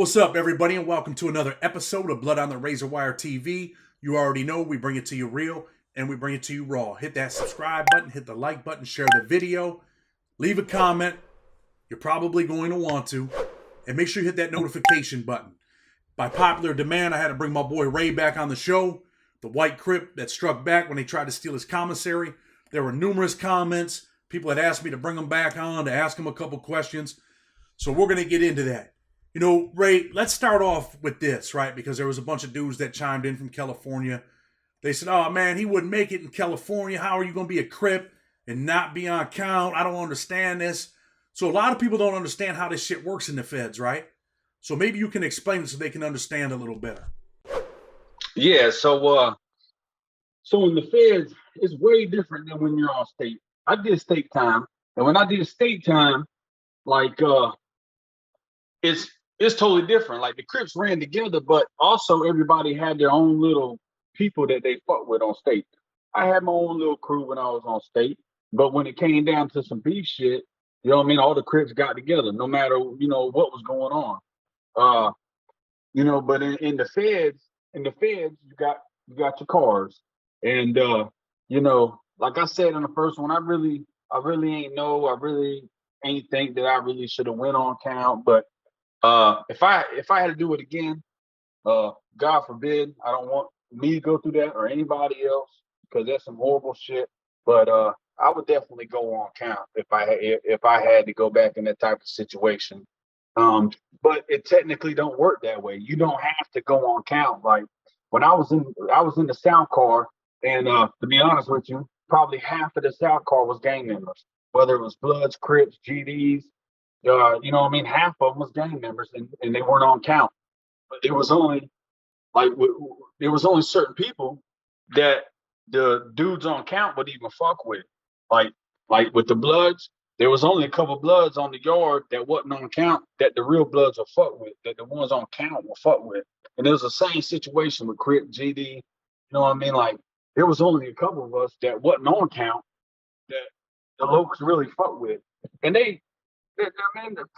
What's up, everybody, and welcome to another episode of Blood on the Razor Wire TV. You already know we bring it to you real and we bring it to you raw. Hit that subscribe button, hit the like button, share the video, leave a comment. You're probably going to want to. And make sure you hit that notification button. By popular demand, I had to bring my boy Ray back on the show, the white Crip that struck back when they tried to steal his commissary. There were numerous comments. People had asked me to bring him back on, to ask him a couple questions. So we're going to get into that. You know, Ray, let's start off with this, right? Because there was a bunch of dudes that chimed in from California. They said, oh, man, he wouldn't make it in California. How are you going to be a Crip and not be on count? I don't understand this. So a lot of people don't understand how this shit works in the feds, right? So maybe you can explain it so they can understand a little better. Yeah, so in the feds, it's way different than when you're on state. I did state time, and when I did state time, like it's totally different. Like the Crips ran together, but also everybody had their own little people that they fought with on state. I had my own little crew when I was on state, but when it came down to some beef shit, you know what I mean? All the Crips got together, no matter what was going on. But in the feds, you got your cars, and like I said in the first one, I really ain't think that I really should have went on count, but if I had to do it again, God forbid, I don't want me to go through that or anybody else, because that's some horrible shit. But I would definitely go on count if I had to go back in that type of situation. But it technically don't work that way. You don't have to go on count. Like when I was in the South car, and to be honest with you, probably half of the South car was gang members, whether it was Bloods, Crips, GDs. Half of them was gang members, and they weren't on count. But there was only certain people that the dudes on count would even fuck with. Like with the Bloods, there was only a couple Bloods on the yard that wasn't on count that the real Bloods will fuck with, that the ones on count will fuck with. And it was the same situation with Crip, GD. You know what I mean? Like there was only a couple of us that wasn't on count that the locals really fuck with. And the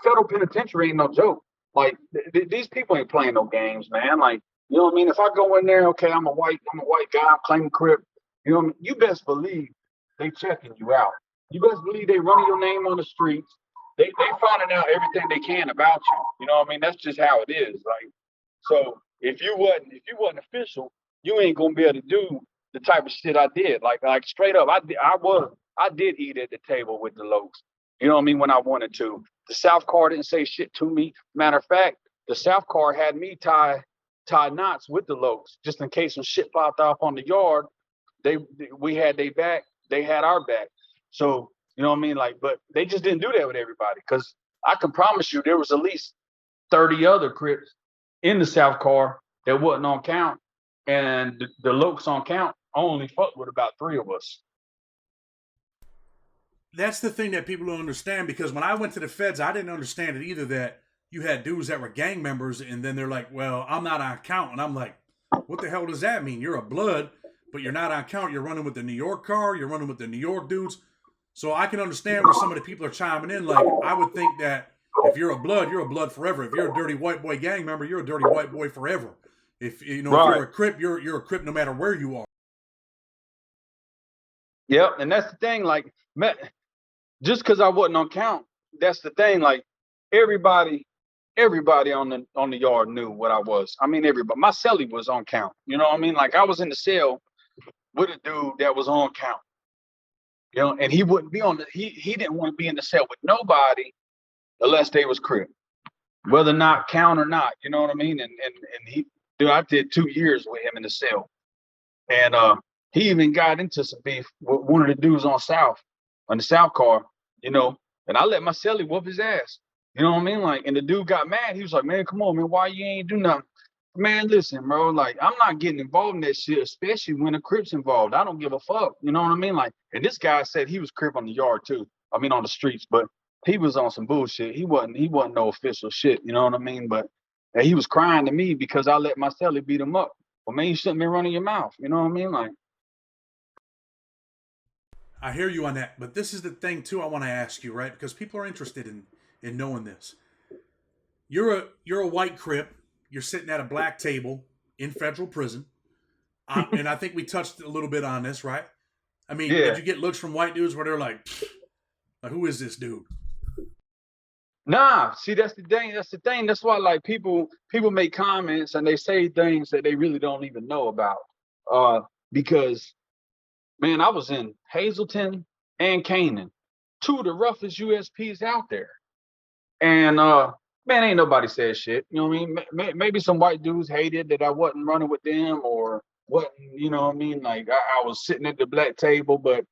federal penitentiary ain't no joke. Like these people ain't playing no games, man. Like, you know what I mean? If I go in there, okay, I'm a white guy, I'm claiming Crip. You know what I mean? You best believe they checking you out. You best believe they running your name on the streets. They finding out everything they can about you. You know what I mean? That's just how it is. Like, so if you wasn't official, you ain't gonna be able to do the type of shit I did. Like straight up, I did eat at the table with the lokes. You know what I mean? When I wanted to. The South car didn't say shit to me. Matter of fact, the South car had me tie knots with the lokes just in case some shit popped off on the yard. We had their back, they had our back. So, you know what I mean? Like, but they just didn't do that with everybody, because I can promise you there was at least 30 other Crips in the South car that wasn't on count, and the lokes on count only fucked with about 3 of us. That's the thing that people don't understand, because when I went to the feds, I didn't understand it either, that you had dudes that were gang members, and then they're like, well, I'm not on count. And I'm like, what the hell does that mean? You're a Blood, but you're not on count. You're running with the New York car. You're running with the New York dudes. So I can understand where some of the people are chiming in. Like, I would think that if you're a Blood forever. If you're a dirty white boy gang member, you're a dirty white boy forever. If if you're a Crip, you're a Crip no matter where you are. Yep, and that's the thing. Like, just because I wasn't on count, that's the thing. Like everybody on the yard knew what I was. I mean, everybody. My cellie was on count. You know what I mean? Like I was in the cell with a dude that was on count. You know, and he wouldn't be on he didn't want to be in the cell with nobody unless they was Crip, whether not count or not. You know what I mean? And I did 2 years with him in the cell, and he even got into some beef with one of the dudes on the South car, and I let my cellie whoop his ass. You know what I mean? Like, and the dude got mad. He was like, man, come on, man, why you ain't do nothing? Man, listen, bro, like, I'm not getting involved in that shit, especially when the Crip's involved. I don't give a fuck. You know what I mean? Like, and this guy said he was Crip on the yard too. I mean, on the streets, but he was on some bullshit. He wasn't no official shit. You know what I mean? But he was crying to me because I let my cellie beat him up. Well, man, you shouldn't be running your mouth. You know what I mean? Like, I hear you on that, but this is the thing too I want to ask you, right? Because people are interested in knowing this. You're a white Crip. You're sitting at a black table in federal prison, and I think we touched a little bit on this, right? I mean, did Yeah. you get looks from white dudes where they're like, "Who is this dude?" Nah, see, that's the thing. That's the thing. That's why, like, people make comments and they say things that they really don't even know about. Because man, I was in Hazleton and Canaan, two of the roughest USPs out there. And man, ain't nobody said shit. You know what I mean? Maybe some white dudes hated that I wasn't running with them or wasn't, you know what I mean? Like I was sitting at the black table, but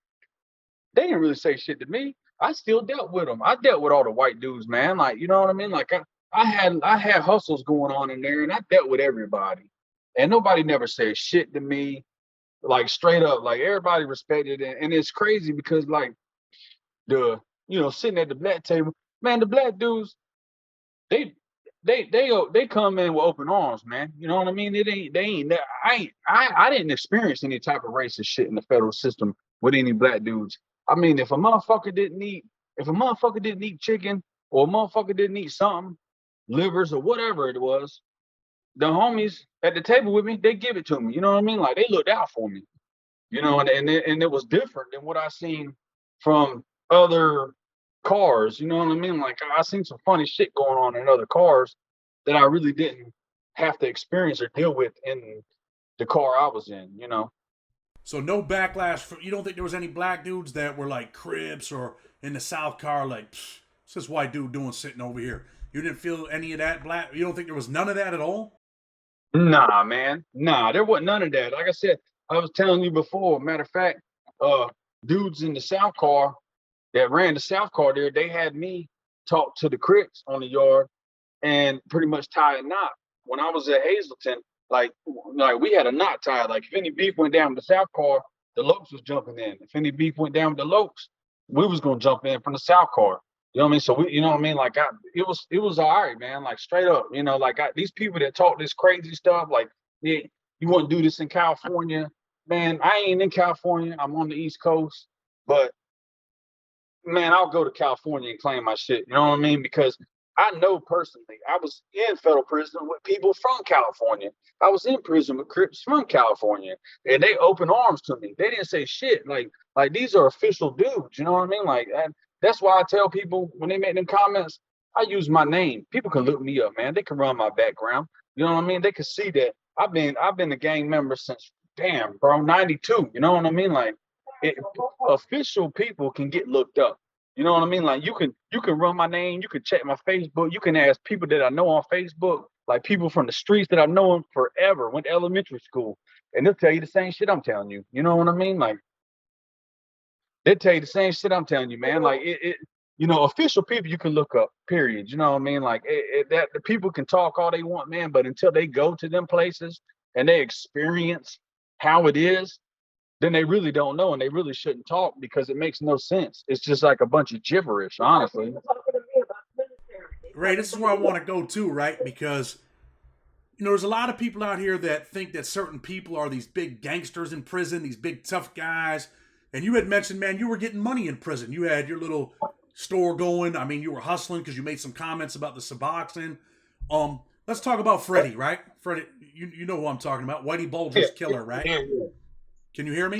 they didn't really say shit to me. I still dealt with them. I dealt with all the white dudes, man. Like, you know what I mean? Like I had hustles going on in there and I dealt with everybody. And nobody never said shit to me, like straight up. Like everybody respected it. And it's crazy because like sitting at the black table, man, the black dudes, they they come in with open arms, man. You know what I mean? I didn't experience any type of racist shit in the federal system with any black dudes. I mean, if a motherfucker didn't eat chicken or a motherfucker didn't eat something, livers or whatever it was, the homies at the table with me, they give it to me. You know what I mean? Like they looked out for me. You know, and it was different than what I seen from other cars. You know what I mean? Like I seen some funny shit going on in other cars that I really didn't have to experience or deal with in the car I was in. You know? So no backlash. You don't think there was any black dudes that were like Crips or in the South car like, what's this white dude doing sitting over here? You didn't feel any of that black? You don't think there was none of that at all? Nah, man. Nah, there wasn't none of that. Like I said, I was telling you before. Matter of fact, uh, dudes in the South car that ran the South car there, they had me talk to the Crips on the yard and pretty much tie a knot. When I was at Hazleton, like we had a knot tied. Like if any beef went down with the South car, the Lokes was jumping in. If any beef went down with the Lokes, we was gonna jump in from the South car. You know what I mean? So you know what I mean? Like it was all right, man. Like straight up, you know, like these people that talk this crazy stuff, like yeah, you want to do this in California, man. I ain't in California. I'm on the East Coast, but man, I'll go to California and claim my shit. You know what I mean? Because I know personally, I was in federal prison with people from California. I was in prison with Crips from California, and they opened arms to me. They didn't say shit. Like these are official dudes. You know what I mean? Like, and that's why I tell people when they make them comments, I use my name. People can look me up, man. They can run my background. You know what I mean? They can see that I've been a gang member since damn, bro, '92. You know what I mean? Like, it, official people can get looked up. You know what I mean? Like you can run my name, you can check my Facebook, you can ask people that I know on Facebook, like people from the streets that I've known forever, went to elementary school, and they'll tell you the same shit I'm telling you. You know what I mean? Like they'll tell you the same shit I'm telling you, man. Like official people you can look up, period. You know what I mean? Like that the people can talk all they want, man, but until they go to them places and they experience how it is, then they really don't know and they really shouldn't talk because it makes no sense. It's just like a bunch of gibberish, honestly. Right. This is where I want to go to, right? Because there's a lot of people out here that think that certain people are these big gangsters in prison, these big tough guys. And you had mentioned, man, you were getting money in prison. You had your little store going. I mean, you were hustling because you made some comments about the Suboxone. Let's talk about Freddie, right? Freddie, you know who I'm talking about. Whitey Bulger's killer, right? Can you hear me?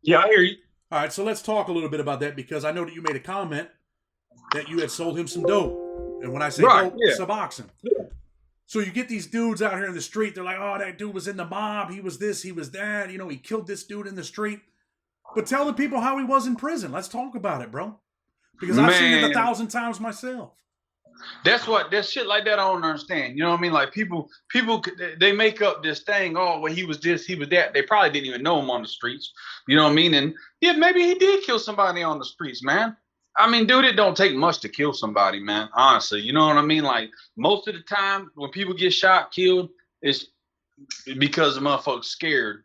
Yeah, I hear you. All right, so let's talk a little bit about that because I know that you made a comment that you had sold him some dope. And when I say dope, Suboxone. Yeah. So you get these dudes out here in the street. They're like, oh, that dude was in the mob. He was this, he was that. He killed this dude in the street. But tell the people how he was in prison. Let's talk about it, bro. Because I've seen it 1,000 times myself. That's shit like that I don't understand. You know what I mean? Like people, they make up this thing. Oh, well, he was this, he was that. They probably didn't even know him on the streets. You know what I mean? And yeah, maybe he did kill somebody on the streets, man. I mean, dude, it don't take much to kill somebody, man. Honestly, you know what I mean? Like most of the time when people get shot, killed, it's because the motherfucker's scared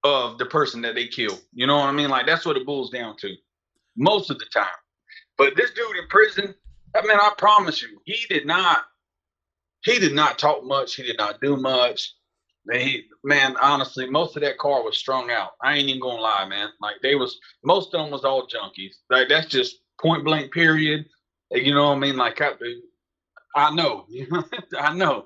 of the person that they kill. You know what I mean? Like that's what it boils down to most of the time. But this dude in prison, I mean, I promise you, he did not talk much. He did not do much. Man, honestly, most of that car was strung out. I ain't even gonna lie, man. Like most of them was all junkies. Like that's just point blank period. You know what I mean? Like I know. I know.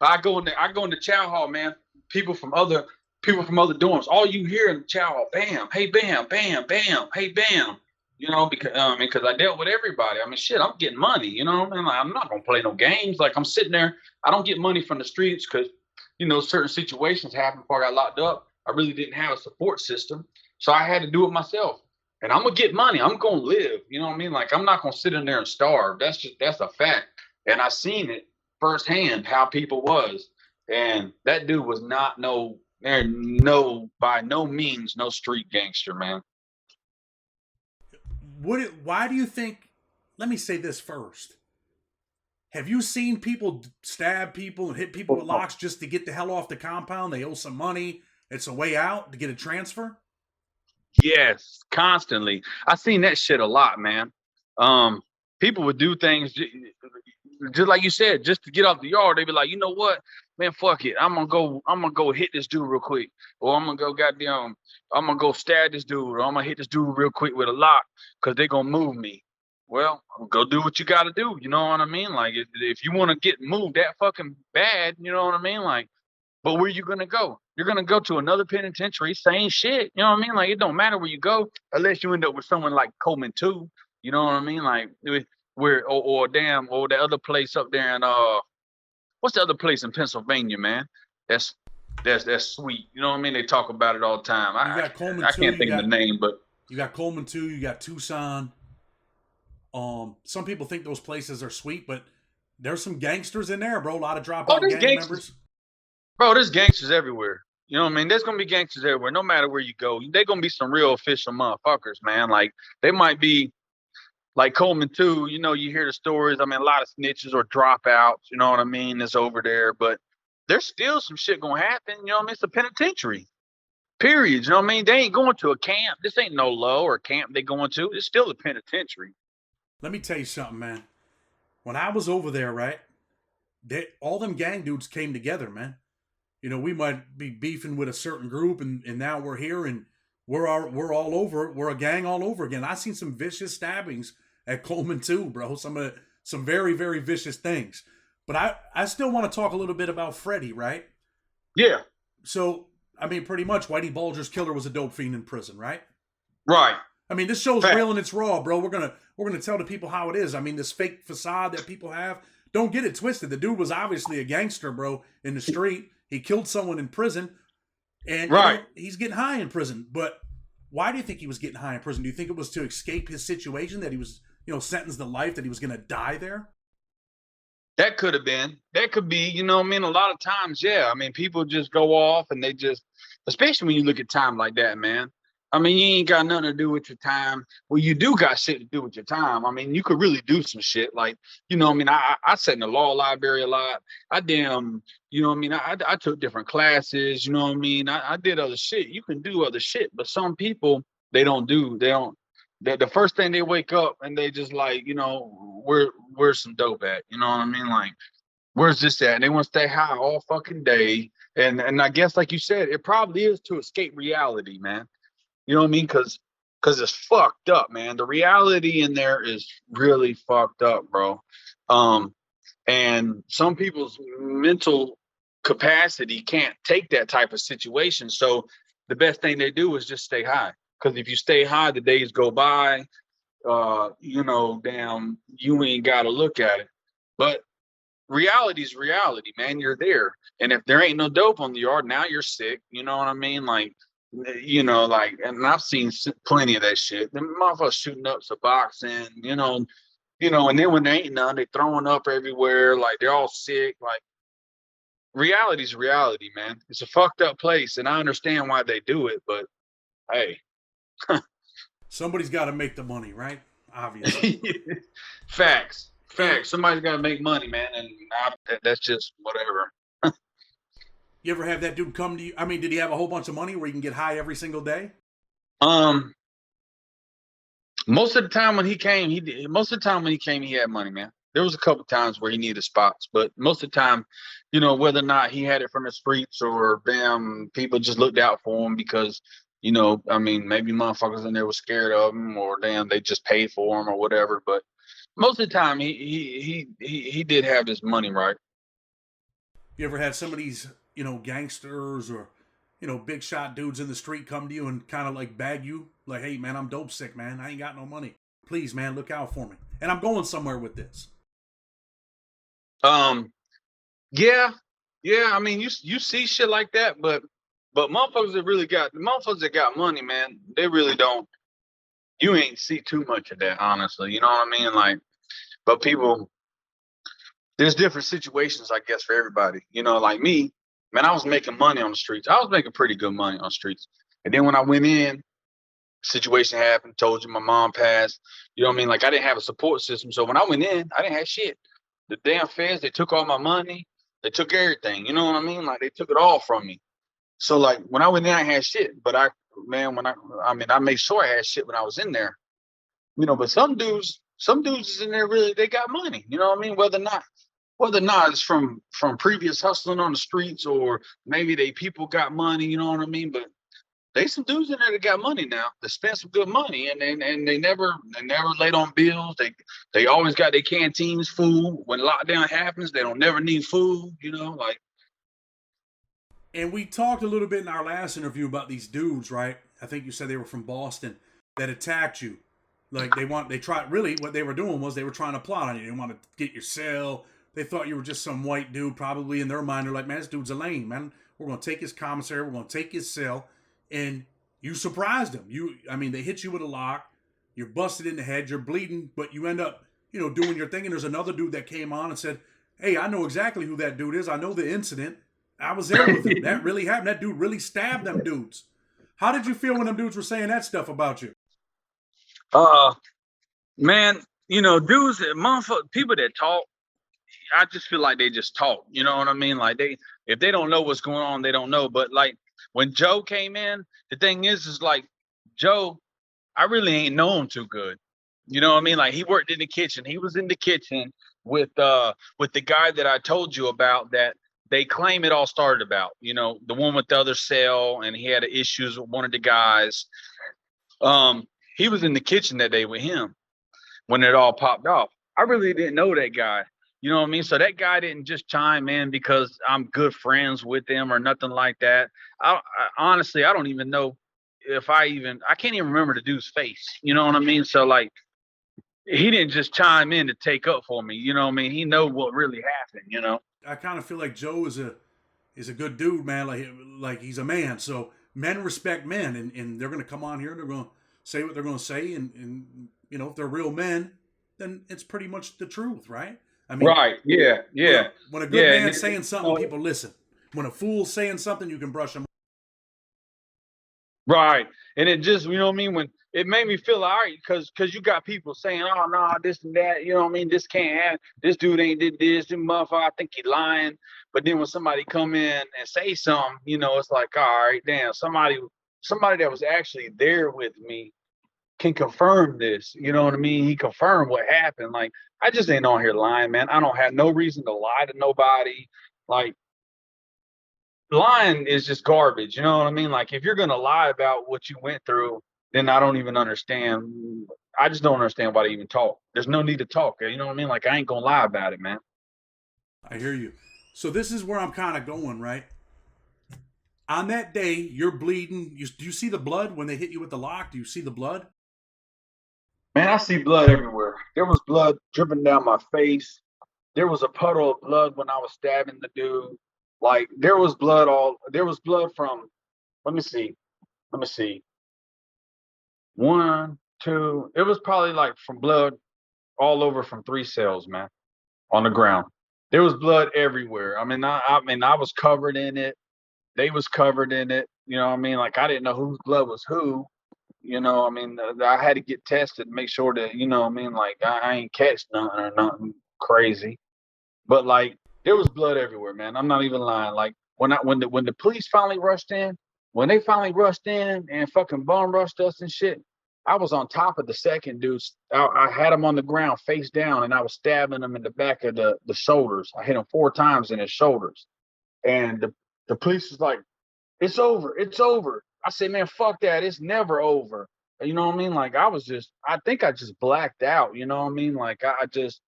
I go in the chow hall, man. People from other dorms. All you hear in the chow hall, bam, hey bam, bam, bam, hey bam. You know, because I dealt with everybody. I mean, shit, I'm getting money. You know, what I mean, like, I'm not gonna play no games. Like I'm sitting there, I don't get money from the streets because certain situations happened before I got locked up. I really didn't have a support system, so I had to do it myself. And I'm gonna get money. I'm gonna live. You know what I mean? Like I'm not gonna sit in there and starve. That's a fact. And I seen it firsthand how people was, and that dude was not by no means no street gangster, man. Why do you think? Let me say this first. Have you seen people stab people and hit people with locks just to get the hell off the compound? They owe some money. It's a way out to get a transfer. Yes, constantly. I seen that shit a lot, man. People would do things just like you said, just to get off the yard. They'd be like, you know what, man, fuck it. I'm gonna go hit this dude real quick, or I'm gonna go stab this dude, or I'm gonna hit this dude real quick with a lock because they're gonna move me. Well, go do what you got to do. You know what I mean? Like if you want to get moved that fucking bad, you know what I mean? Like, but where you gonna go? You're gonna go to another penitentiary, same shit. You know what I mean? Like it don't matter where you go, unless you end up with someone like Coleman too. You know what I mean? Like where or the other place up there in what's the other place in Pennsylvania, man? That's sweet. You know what I mean? They talk about it all the time. You got Coleman I too. can't think of the name, but you got Coleman too. You got Tucson. Some people think those places are sweet, but there's some gangsters in there, bro. A lot of dropout gang members. Bro, there's gangsters everywhere. You know what I mean? There's gonna be gangsters everywhere, no matter where you go. They're gonna be some real official motherfuckers, man. Like they might be like Coleman too. You know, you hear the stories. I mean, a lot of snitches or dropouts. You know what I mean? That's over there, but there's still some shit gonna happen. You know what I mean? It's a penitentiary. Period. You know what I mean? They ain't going to a camp. This ain't no low or camp they going to. It's still a penitentiary. Let me tell you something, man. When I was over there, right, all them gang dudes came together, man. You know, we might be beefing with a certain group, and now we're here, and we're all over. We're a gang all over again. I seen some vicious stabbings at Coleman too, bro. Some very, very vicious things. But I still want to talk a little bit about Freddie, right? Yeah. So, I mean, pretty much Whitey Bulger's killer was a dope fiend in prison, right? Right. I mean, this show's real and it's raw, bro. We're gonna tell the people how it is. I mean, this fake facade that people have, don't get it twisted. The dude was obviously a gangster, bro, in the street. He killed someone in prison, and he's getting high in prison. But why do you think he was getting high in prison? Do you think it was to escape his situation, that he was, sentenced to life, that he was gonna die there? That could have been. That could be, you know what I mean? A lot of times, yeah. I mean, people just go off and they just, especially when you look at time like that, man. I mean, you ain't got nothing to do with your time. Well, you do got shit to do with your time. I mean, you could really do some shit. Like, you know what I mean? I sat in the law library a lot. You know what I mean? I took different classes, you know what I mean? I did other shit. You can do other shit. But some people, they don't. The first thing they wake up and they just like, where's some dope at? You know what I mean? Like, where's this at? And they want to stay high all fucking day. And I guess, like you said, it probably is to escape reality, man. You know what I mean? Because it's fucked up, man. The reality in there is really fucked up, bro. And some people's mental capacity can't take that type of situation. So the best thing they do is just stay high. Because if you stay high, the days go by. Damn, you ain't got to look at it. But reality is reality, man. You're there. And if there ain't no dope on the yard, now you're sick. You know what I mean? Like, and I've seen plenty of that shit. Them motherfuckers shooting up Suboxone, and then when there ain't none, they throwing up everywhere. Like, they're all sick. Like, reality's reality, man. It's a fucked up place, and I understand why they do it, but hey. Somebody's got to make the money, right? Obviously. Facts. Somebody's got to make money, man, and that's just whatever. You ever have that dude come to you? I mean, did he have a whole bunch of money where you can get high every single day? Most of the time when he came, he had money, man. There was a couple times where he needed spots, but most of the time, whether or not he had it from the streets or people just looked out for him because, I mean, maybe motherfuckers in there were scared of him or they just paid for him or whatever. But Most of the time, he did have his money right. You ever had some of these, gangsters or, big shot dudes in the street come to you and kind of like bag you? Like, hey, man, I'm dope sick, man. I ain't got no money. Please, man, look out for me. And I'm going somewhere with this. Yeah, yeah. I mean, you see shit like that, but motherfuckers that got money, man, they really don't. You ain't see too much of that, honestly. You know what I mean? Like, but people, there's different situations, I guess, for everybody. Like me, man, I was making money on the streets. I was making pretty good money on the streets. And then when I went in, situation happened, told you my mom passed. You know what I mean? Like I didn't have a support system. So when I went in, I didn't have shit. The damn feds, they took all my money. They took everything. You know what I mean? Like they took it all from me. So like when I went in, I had shit. But I made sure I had shit when I was in there. But some dudes is in there really, they got money. You know what I mean? Whether or not it's from previous hustling on the streets or maybe they people got money, you know what I mean? But they some dudes in there that got money now. They spend some good money and they never late on bills. They always got their canteens full. When lockdown happens, they don't never need food, like. And we talked a little bit in our last interview about these dudes, right? I think you said they were from Boston that attacked you. Like really what they were doing was they were trying to plot on you. They wanted to get your cell. They thought you were just some white dude, probably in their mind. They're like, man, this dude's a lame, man. We're going to take his commissary. We're going to take his cell. And you surprised them. They hit you with a lock. You're busted in the head. You're bleeding, but you end up, doing your thing. And there's another dude that came on and said, hey, I know exactly who that dude is. I know the incident. I was there with him. That really happened. That dude really stabbed them dudes. How did you feel when them dudes were saying that stuff about you? Man, dudes, motherfuckers, people that talk, I just feel like they just talk. You know what I mean? Like if they don't know what's going on, they don't know. But like when Joe came in, the thing is like Joe, I really ain't know him too good. You know what I mean? Like he worked in the kitchen. He was in the kitchen with the guy that I told you about that they claim it all started about. The one with the other cell, and he had issues with one of the guys. He was in the kitchen that day with him when it all popped off. I really didn't know that guy. You know what I mean? So that guy didn't just chime in because I'm good friends with him or nothing like that. I honestly, I don't even know if I can't even remember the dude's face. You know what I mean? So like, he didn't just chime in to take up for me. You know what I mean? He know what really happened, I kind of feel like Joe is a good dude, man. Like he's a man. So men respect men, and they're going to come on here and they're going to say what they're going to say. And if they're real men, then it's pretty much the truth, right? I mean, right. Yeah. Yeah. When a good man's saying something, people listen. When a fool's saying something, you can brush them. Right. And it just, you know what I mean? When it made me feel all right, because you got people saying, oh, no, this and that, you know what I mean? This can't happen. This dude ain't did this. This motherfucker, I think he lying. But then when somebody come in and say something, it's like, all right, damn, somebody that was actually there with me can confirm this. You know what I mean? He confirmed what happened. Like, I just ain't on here lying, man. I don't have no reason to lie to nobody. Like, lying is just garbage. You know what I mean? Like, if you're going to lie about what you went through, then I don't even understand. I just don't understand why they even talk. There's no need to talk. You know what I mean? Like, I ain't going to lie about it, man. I hear you. So this is where I'm kind of going, right? On that day, you're bleeding. Do you see the blood when they hit you with the lock? Do you see the blood? Man, I see blood everywhere. There was blood dripping down my face. There was a puddle of blood when I was stabbing the dude. Like, there was blood from, let me see. One, two, it was probably like from blood all over from 3 cells, man, on the ground. There was blood everywhere. I mean, I was covered in it. They was covered in it. You know what I mean? Like, I didn't know whose blood was who. I had to get tested to make sure that, like, I ain't catch nothing or nothing crazy. But like, there was blood everywhere, man. I'm not even lying. Like, when the police finally rushed in, when they finally rushed in and fucking bum rushed us and shit, I was on top of the second dude. I had him on the ground face down, and I was stabbing him in the back of the shoulders. I hit him 4 times in his shoulders. And the police was like, it's over. It's over. I said, man, fuck that. It's never over. You know what I mean? Like I think I just blacked out. You know what I mean? Like I just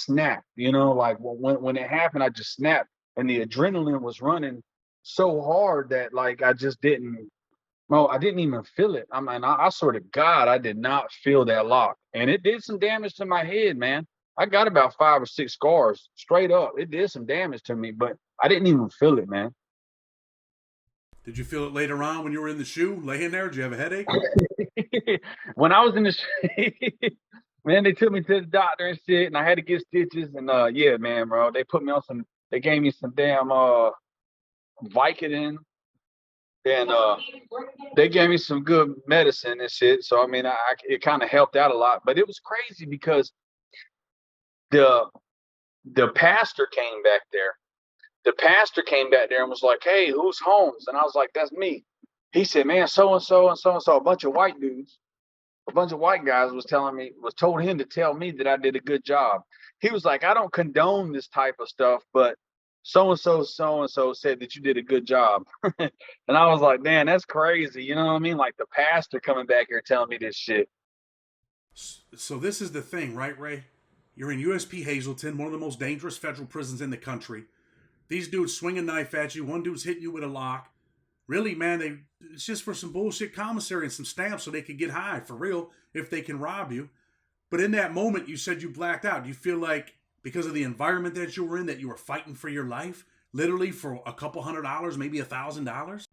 snapped. You know, like when it happened, I just snapped, and the adrenaline was running so hard that like I just didn't. No, I didn't even feel it. I swear to God, I did not feel that lock, and it did some damage to my head, man. I got about 5 or 6 scars straight up. It did some damage to me, but I didn't even feel it, man. Did you feel it later on when you were in the shoe, laying there? Did you have a headache? When I was in the man, they took me to the doctor and shit, and I had to get stitches. And yeah, man, bro, they put me on some. They gave me some damn Vicodin, and they gave me some good medicine and shit. So I mean, it kind of helped out a lot. But it was crazy because the the pastor came back there. The pastor came back there and was like, "Hey, who's Holmes?" And I was like, "That's me." He said, "Man, so and so and so and so, a bunch of white dudes, a bunch of white guys was told him to tell me that I did a good job." He was like, "I don't condone this type of stuff, but so and so said that you did a good job." And I was like, "Man, that's crazy." You know what I mean? Like the pastor coming back here telling me this shit. So this is the thing, right, Ray? You're in USP Hazleton, one of the most dangerous federal prisons in the country. These dudes swing a knife at you. One dude's hitting you with a lock. Really, man, it's just for some bullshit commissary and some stamps so they can get high, for real, if they can rob you. But in that moment, you said you blacked out. Do you feel like because of the environment that you were in, that you were fighting for your life, literally for a couple $100, maybe $1,000?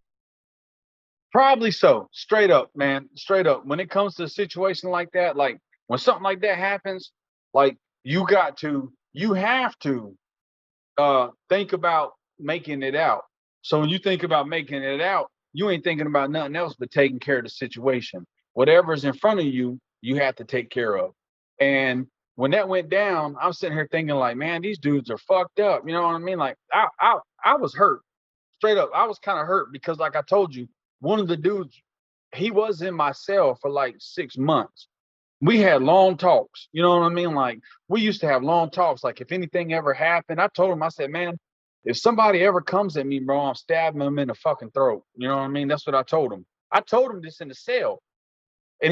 Probably so. Straight up, man. Straight up. When it comes to a situation like that, like when something like that happens, like you have to think about making it out. So when you think about making it out, you ain't thinking about nothing else but taking care of the situation. Whatever's in front of you, you have to take care of. And when that went down, I'm sitting here thinking like, man, these dudes are fucked up. You know what I mean? Like I was hurt. Straight up. I was kind of hurt because like I told you, one of the dudes, he was in my cell for like 6 months. We had long talks. You know what I mean? Like we used to have long talks. Like if anything ever happened, I told him, I said, man, if somebody ever comes at me, bro, I'm stabbing them in the fucking throat. You know what I mean? That's what I told him. I told him this in the cell. And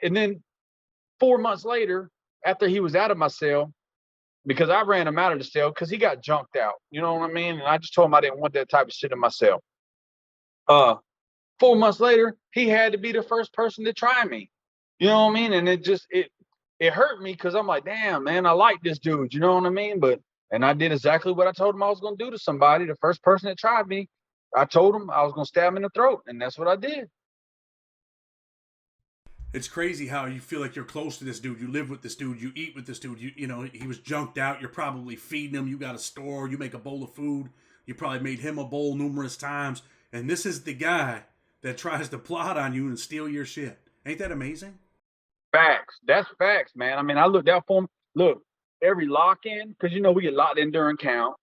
then 4 months later, after he was out of my cell, because I ran him out of the cell because he got junked out. You know what I mean? And I just told him I didn't want that type of shit in my cell. Uh, 4 months later, he had to be the first person to try me. You know what I mean? And it hurt me because I'm like, damn, man, I like this dude. You know what I mean? And I did exactly what I told him I was gonna do to somebody. The first person that tried me, I told him I was gonna stab him in the throat, and that's what I did. It's crazy how you feel like you're close to this dude. You live with this dude. You eat with this dude. You know, he was junked out. You're probably feeding him. You got a store. You make a bowl of food. You probably made him a bowl numerous times. And this is the guy that tries to plot on you and steal your shit. Ain't that amazing? Facts. That's facts, man. I mean, I looked out for him. Look, every lock in, because we get locked in during count.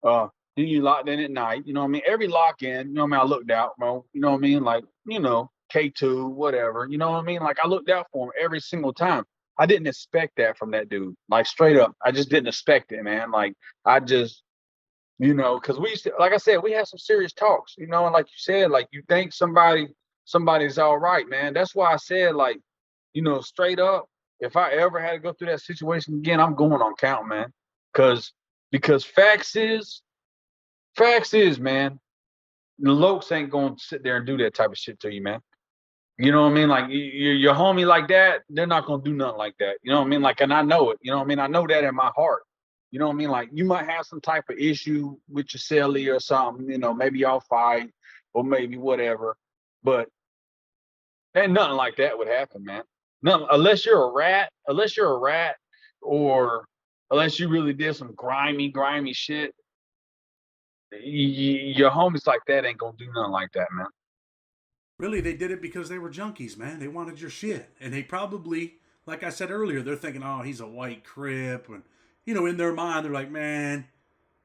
Uh, then you locked in at night. You know what I mean? Every lock in, you know what I mean? I looked out, bro. You know what I mean? Like, K2, whatever. You know what I mean? Like I looked out for him every single time. I didn't expect that from that dude. Like straight up. I just didn't expect it, man. Like I just, because we used to, like I said, we had some serious talks, and like you said, like you think somebody's all right, man. That's why I said, like, straight up, if I ever had to go through that situation again, I'm going on count, man. Because facts is, man, the lokes ain't going to sit there and do that type of shit to you, man. You know what I mean? Like your homie like that, they're not gonna do nothing like that. You know what I mean? Like, and I know it. You know what I mean? I know that in my heart. You know what I mean? Like you might have some type of issue with your cellie or something. Maybe y'all fight or maybe whatever. But ain't nothing like that would happen, man. Nothing unless you're a rat. Or unless you really did some grimy shit. Your homies like that ain't gonna do nothing like that, man. Really, they did it because they were junkies, man. They wanted your shit. And they probably, like I said earlier, they're thinking, oh, he's a white Crip. And, in their mind, they're like, man,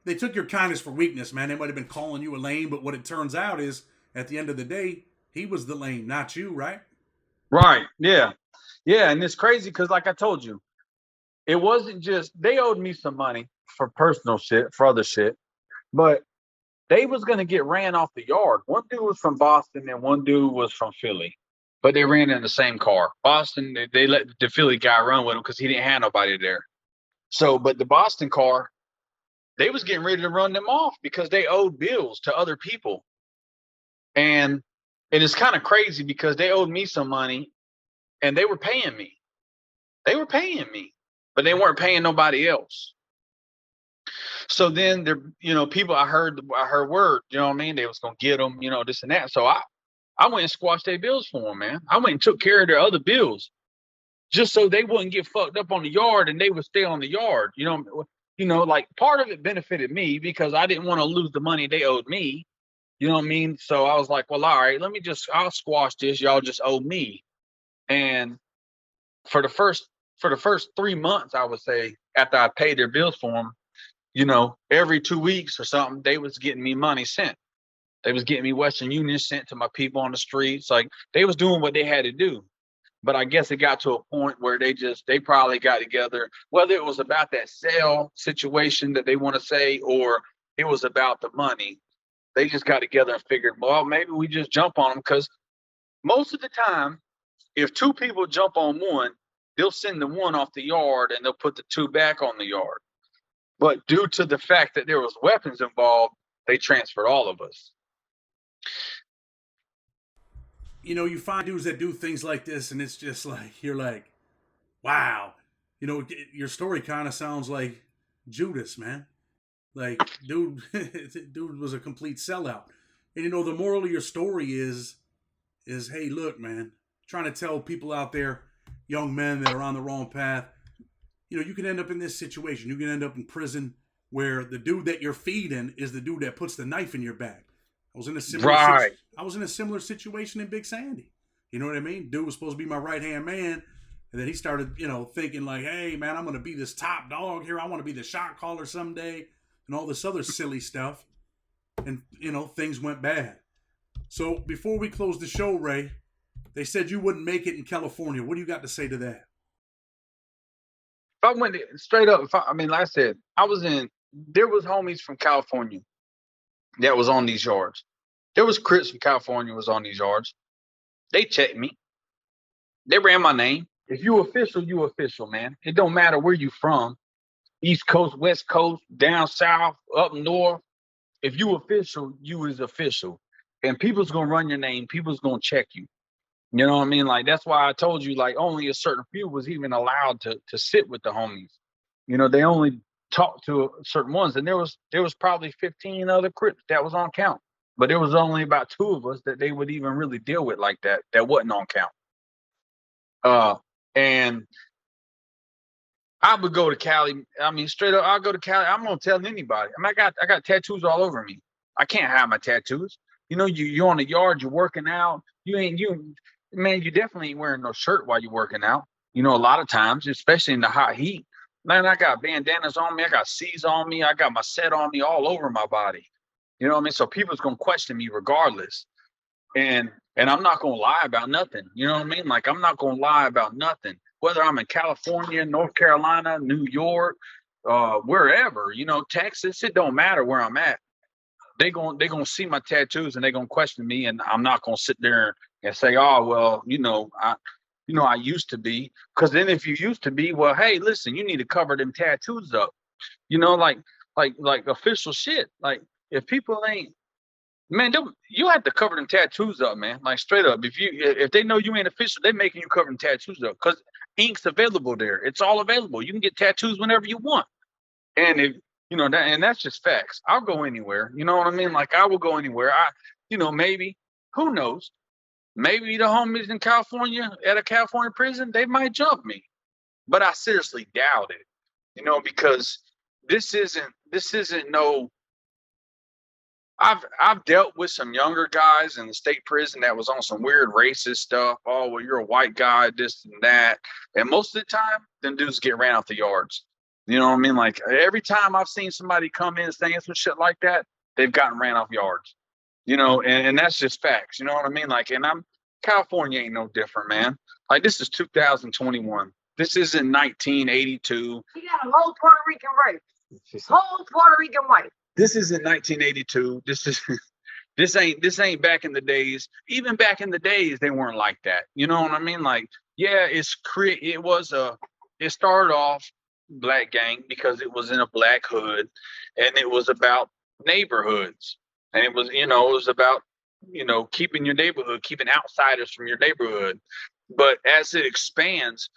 they took your kindness for weakness, man. They might have been calling you a lame, but what it turns out is, at the end of the day, he was the lame, not you, right? Right. Yeah. Yeah. And it's crazy because, like I told you, it wasn't just they owed me some money for personal shit, for other shit, but they was going to get ran off the yard. One dude was from Boston and one dude was from Philly. but they ran in the same car. Boston, they let the Philly guy run with him because he didn't have nobody there. So, but the Boston car, they was getting ready to run them off because they owed bills to other people. And it's kind of crazy because they owed me some money and they were paying me. They were paying me, but they weren't paying nobody else. So then there, people, I heard word, you know what I mean? They was going to get them, this and that. So I went and squashed their bills for them, man. I went and took care of their other bills just so they wouldn't get fucked up on the yard and they would stay on the yard. Like part of it benefited me because I didn't want to lose the money they owed me. You know what I mean? So I was like, well, all right, I'll squash this. Y'all just owe me. And for the first 3 months, I would say, after I paid their bills for them, every 2 weeks or something, they was getting me money sent. They was getting me Western Union sent to my people on the streets. Like they was doing what they had to do. But I guess it got to a point where they probably got together, whether it was about that sale situation that they want to say, or it was about the money. They just got together and figured, well, maybe we just jump on them, because most of the time, if two people jump on one, they'll send the one off the yard and they'll put the two back on the yard. But due to the fact that there was weapons involved, they transferred all of us. You find dudes that do things like this, and it's just like, you're like, wow. Your story kind of sounds like Judas, man. Like, dude was a complete sellout. And, the moral of your story is, hey, look, man, trying to tell people out there, young men that are on the wrong path, you can end up in this situation. You can end up in prison where the dude that you're feeding is the dude that puts the knife in your back. I was in a similar situation in Big Sandy. You know what I mean? Dude was supposed to be my right-hand man. And then he started, thinking like, hey, man, I'm going to be this top dog here. I want to be the shot caller someday and all this other silly stuff. And, things went bad. So before we close the show, Ray, they said you wouldn't make it in California. What do you got to say to that? If I went straight up, like I said, there was homies from California that was on these yards. There was Crips from California was on these yards. They checked me. They ran my name. If you official, you official, man. It don't matter where you from. East Coast, West Coast, down south, up north. If you official, you is official. And people's going to run your name. People's going to check you. You know what I mean? Like, that's why I told you, like, only a certain few was even allowed to sit with the homies. They only talked to certain ones. And there was probably 15 other Crips that was on count. But there was only about 2 of us that they would even really deal with like that wasn't on count. And I would go to Cali. Straight up, I'll go to Cali. I'm gonna tell anybody. I got tattoos all over me. I can't hide my tattoos. You're on the yard, you're working out. You definitely ain't wearing no shirt while you're working out. A lot of times, especially in the hot heat, man, I got bandanas on me, I got C's on me, I got my set on me all over my body. You know what I mean? So people's gonna question me regardless. And I'm not gonna lie about nothing. You know what I mean? Like, I'm not gonna lie about nothing. Whether I'm in California, North Carolina, New York, wherever, Texas, it don't matter where I'm at. They gonna see my tattoos and they gonna question me, and I'm not gonna sit there and say, oh well, I used to be. Because then if you used to be, well, hey, listen, you need to cover them tattoos up. Like official shit. Like, if people ain't, man, you have to cover them tattoos up, man. Like, straight up. If they know you ain't official, they're making you cover them tattoos up, because ink's available there. It's all available. You can get tattoos whenever you want. And if and that's just facts. I'll go anywhere. You know what I mean? Like, I will go anywhere. Maybe, who knows? Maybe the homies in California at a California prison, they might jump me. But I seriously doubt it. Because this isn't no. I've dealt with some younger guys in the state prison that was on some weird racist stuff. Oh, well, you're a white guy, this and that. And most of the time, them dudes get ran off the yards. You know what I mean? Like, every time I've seen somebody come in saying some shit like that, they've gotten ran off yards. And that's just facts. You know what I mean? Like, and California ain't no different, man. Like, this is 2021. This isn't 1982. You got a whole Puerto Rican race. Whole Puerto Rican white. This isn't 1982. This This ain't back in the days. Even back in the days, they weren't like that. You know what I mean? Like, yeah, it started off black gang because it was in a black hood, and it was about neighborhoods, and it was about keeping your neighborhood, keeping outsiders from your neighborhood. But as it expands,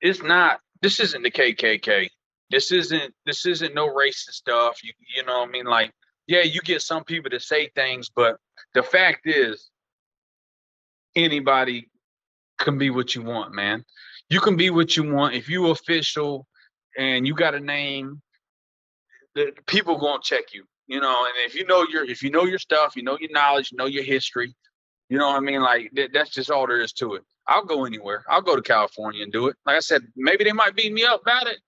it's not. This isn't the KKK. This isn't no racist stuff. You know what I mean? Like, yeah, you get some people to say things, but the fact is, anybody can be what you want, man. You can be what you want if you official and you got a name. The people gonna check you, and if you know your stuff, you know your knowledge, you know your history. You know what I mean? Like that's just all there is to it. I'll go anywhere. I'll go to California and do it. Like I said, maybe they might beat me up about it,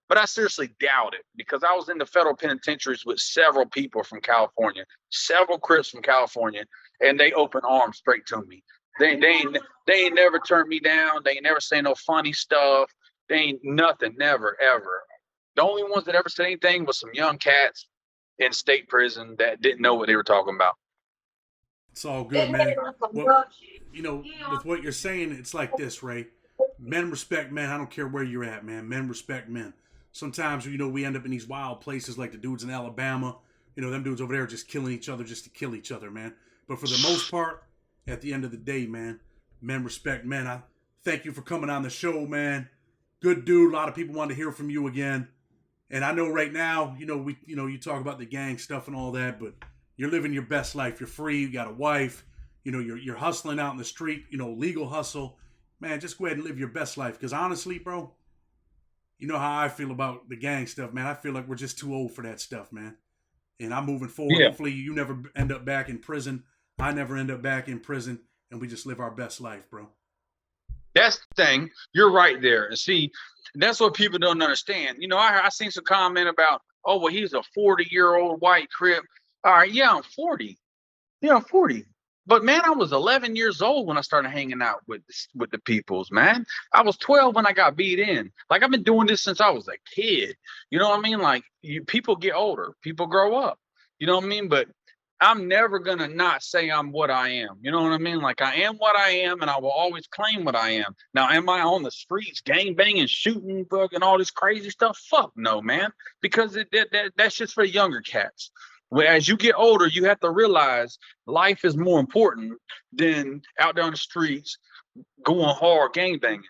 but I seriously doubt it because I was in the federal penitentiaries with several people from California, several Crips from California, and they open arms straight to me. They ain't never turned me down. They ain't never say no funny stuff. They ain't nothing, never, ever. The only ones that ever said anything was some young cats in state prison that didn't know what they were talking about. It's all good, man. Well, with what you're saying, it's like this, Ray. Men respect men. I don't care where you're at, man. Men respect men. Sometimes, we end up in these wild places like the dudes in Alabama. Them dudes over there are just killing each other just to kill each other, man. But for the most part, at the end of the day, man, men respect men. I thank you for coming on the show, man. Good dude. A lot of people want to hear from you again. And I know right now, you talk about the gang stuff and all that, but you're living your best life. You're free. You got a wife. You're hustling out in the street, legal hustle. Man, just go ahead and live your best life. Because honestly, bro, you know how I feel about the gang stuff, man. I feel like we're just too old for that stuff, man. And I'm moving forward. Yeah. Hopefully you never end up back in prison. I never end up back in prison. And we just live our best life, bro. That's the thing. You're right there. And see, that's what people don't understand. I seen some comment about, oh, well, he's a 40-year-old white Crip. All right, yeah, I'm 40. Yeah, I'm 40. But man, I was 11 years old when I started hanging out with the peoples, man. I was 12 when I got beat in. Like, I've been doing this since I was a kid. You know what I mean? Like, people get older. People grow up. You know what I mean? But I'm never going to not say I'm what I am. You know what I mean? Like, I am what I am, and I will always claim what I am. Now, am I on the streets gang banging, shooting, fucking all this crazy stuff? Fuck no, man. Because that's just for younger cats. As you get older, you have to realize life is more important than out there on the streets going hard gang banging.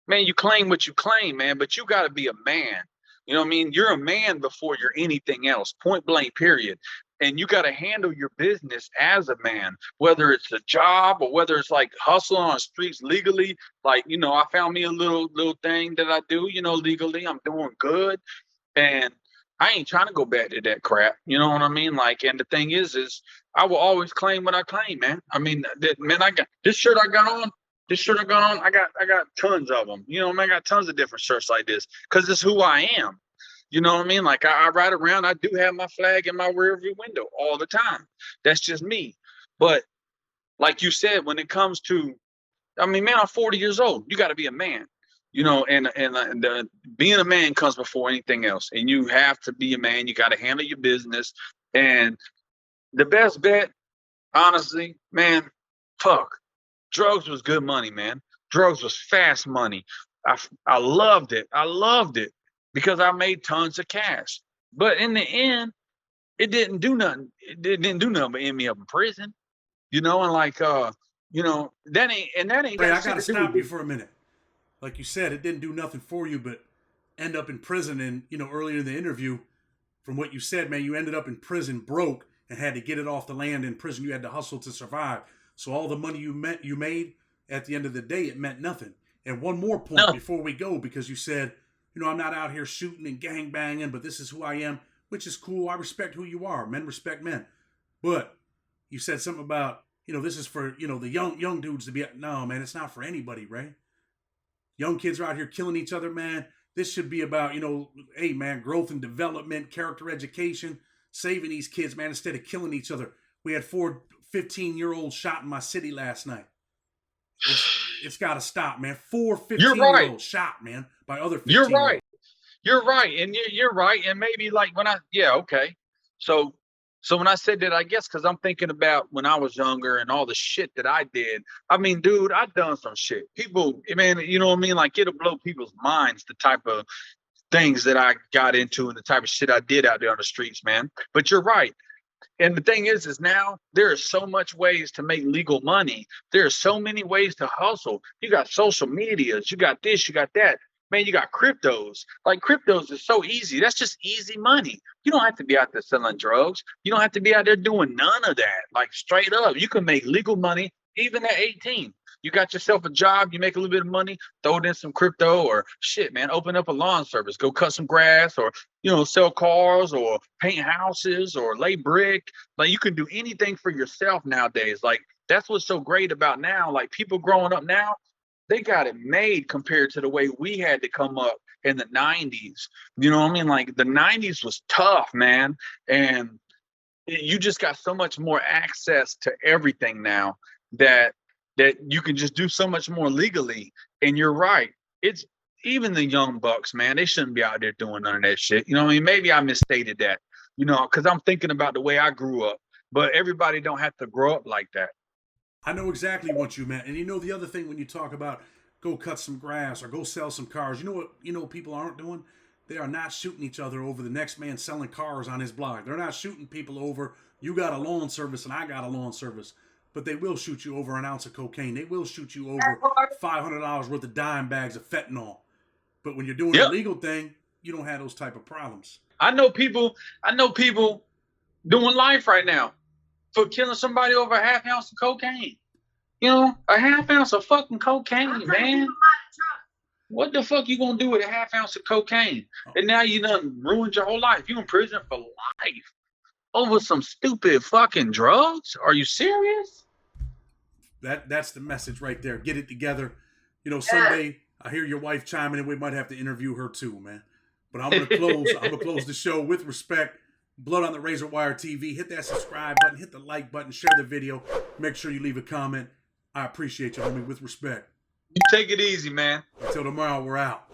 Man, you claim what you claim, man, but you got to be a man. You know what I mean? You're a man before you're anything else, point blank, period. And you got to handle your business as a man, whether it's a job or whether it's like hustling on the streets legally. Like, I found me a little thing that I do, legally. I'm doing good. And I ain't trying to go back to that crap. You know what I mean? Like, and the thing is I will always claim what I claim, man. I mean, I got this shirt I got on. I got tons of them. I got tons of different shirts like this because it's who I am. You know what I mean? Like, I ride around. I do have my flag in my rear view window all the time. That's just me. But like you said, when it comes to, I mean, man, I'm 40 years old. You got to be a man. And being a man comes before anything else. And you have to be a man. You got to handle your business. And the best bet, honestly, man, fuck. Drugs was good money, man. Drugs was fast money. I loved it. I loved it because I made tons of cash. But in the end, it didn't do nothing. It didn't do nothing but end me up in prison. And like, that ain't. Ray, I got to stop you for a minute. Like you said, it didn't do nothing for you, but end up in prison. And, earlier in the interview, from what you said, man, you ended up in prison broke and had to get it off the land in prison. You had to hustle to survive. So all the money you made, at the end of the day, it meant nothing. And one more point before we go, because you said, I'm not out here shooting and gang banging, but this is who I am, which is cool. I respect who you are. Men respect men. But you said something about, this is for, the young dudes to be. No, man, it's not for anybody, right? Young kids are out here killing each other, man. This should be about, hey, man, growth and development, character education, saving these kids, man, instead of killing each other. We had 4 15-year-olds shot in my city last night. It's got to stop, man. 4 15-year-olds shot, man, by other 15-year-olds. You're right. And you're right. And maybe like okay. So So when I said that, I guess because I'm thinking about when I was younger and all the shit that I did. I mean, dude, I done some shit. People, man, you know what I mean? Like, it'll blow people's minds, the type of things that I got into and the type of shit I did out there on the streets, man. But you're right. And the thing is now there are so much ways to make legal money. There are so many ways to hustle. You got social medias, you got this, you got that. Man, you got cryptos. Like, cryptos is so easy. That's just easy money. You don't have to be out there selling drugs. You don't have to be out there doing none of that. Like, straight up, you can make legal money even at 18. You got yourself a job, you make a little bit of money, throw it in some crypto, or shit, man, open up a lawn service, go cut some grass, or, you know, sell cars, or paint houses, or lay brick. Like, you can do anything for yourself nowadays. Like, that's what's so great about now. Like, people growing up now, they got it made compared to the way we had to come up in the 90s. You know what I mean? Like, the 90s was tough, man. And you just got so much more access to everything now that you can just do so much more legally. And you're right. It's even the young bucks, man, they shouldn't be out there doing none of that shit. You know what I mean? Maybe I misstated that, you know, because I'm thinking about the way I grew up. But everybody don't have to grow up like that. I know exactly what you meant. And you know, the other thing when you talk about go cut some grass or go sell some cars, you know what people aren't doing? They are not shooting each other over the next man selling cars on his block. They're not shooting people over, you got a lawn service and I got a lawn service. But they will shoot you over an ounce of cocaine. They will shoot you over $500 worth of dime bags of fentanyl. But when you're doing the legal thing, you don't have those type of problems. I know people doing life right now for killing somebody over a half ounce of cocaine. You know, a half ounce of fucking cocaine, man. What the fuck you gonna do with a half ounce of cocaine? And now you done ruined your whole life. You in prison for life over some stupid fucking drugs? Are you serious? That's the message right there. Get it together. You know, someday I hear your wife chiming in. We might have to interview her too, man. But I'm gonna close. I'm gonna close the show with respect. Blood on the Razor Wire TV. Hit that subscribe button. Hit the like button. Share the video. Make sure you leave a comment. I appreciate you, homie. With respect. You take it easy, man. Until tomorrow, we're out.